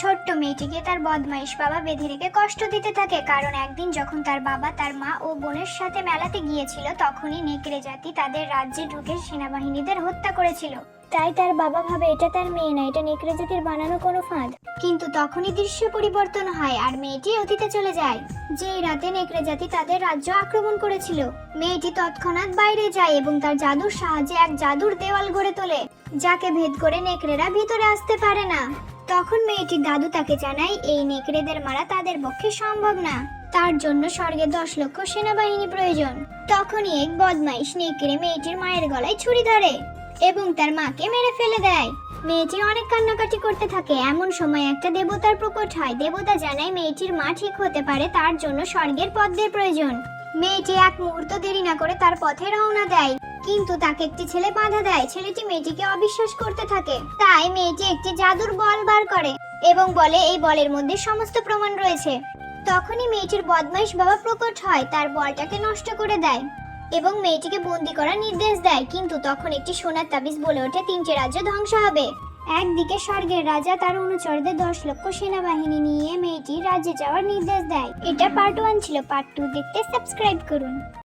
ছোট্ট মেয়েটিকে তার বদমাইশ বাবা বেঁধে রেখে কষ্ট দিতে থাকে, কারণ একদিন যখন তার বাবা তার মা ও বোনের সাথে মেলাতে গিয়েছিল তখনই নেকড়ে জাতি তাদের রাজ্যে ঢুকে সেনাবাহিনীদের হত্যা করেছিল। তাই তার বাবা ভাবে এটা তার মেয়ে না, এটা নেকড়ে জাতির বানানো কোনো ফাঁদ। কিন্তু তখনই দৃশ্য পরিবর্তন হয় আর মেয়েটি অতীতে চলে যায়, যেই রাতে নেকড়ে জাতি তাদের রাজ্য আক্রমণ করেছিল। মেয়েটি তৎক্ষণাৎ বাইরে যায় এবং তার জাদুর সাহায্যে এক জাদুর দেওয়াল গড়ে তোলে, যাকে ভেদ করে নেকড়েরা ভিতরে আসতে পারে না। তখন মেয়েটির দাদু তাকে জানায় এই নেকড়েদের মারা তাদের পক্ষে সম্ভব না, তার জন্য স্বর্গে 10 লক্ষ সেনাবাহিনী প্রয়োজন। তখনই এক বদমাইশ নেকড়ে মেয়েটির মায়ের গলায় ছুরি ধরে এবং তার মাকে মেরে ফেলে দেয়। মেয়েটি অনেক কান্নাকাটি করতে থাকে। এমন সময় একটা দেবতার প্রকট হয়। দেবতা জানায় মেয়েটির মা ঠিক হতে পারে, তার জন্য স্বর্গের পথের প্রয়োজন। মেয়েটি এক মুহূর্ত দেরি না করে তার পথে রওনা দেয়, কিন্তু তাকে একটি ছেলে বাধা দেয়। ছেলেটি মেয়েটিকে অবিশ্বাস করতে থাকে, তাই মেয়েটি একটি জাদুর বল বার করে এবং বলে এই বলের মধ্যে সমস্ত প্রমাণ রয়েছে। তখনই মেয়েটির বদমাইশ বাবা প্রকট হয়, তার বলটাকে নষ্ট করে দেয় এবং মেয়েটিকে বন্দি করার নির্দেশ দেয়। কিন্তু তখন একটি সোনার তাবিজ বলে ওঠে 3টে রাজ্য ধ্বংস হবে। একদিকে স্বর্গের রাজা তার অনুচরদের 10 লক্ষ সেনাবাহিনী নিয়ে মেয়েটির রাজ্যে যাওয়ার নির্দেশ দেয়। এটা পার্ট 1 ছিল। পার্ট 2 দেখতে সাবস্ক্রাইব করুন।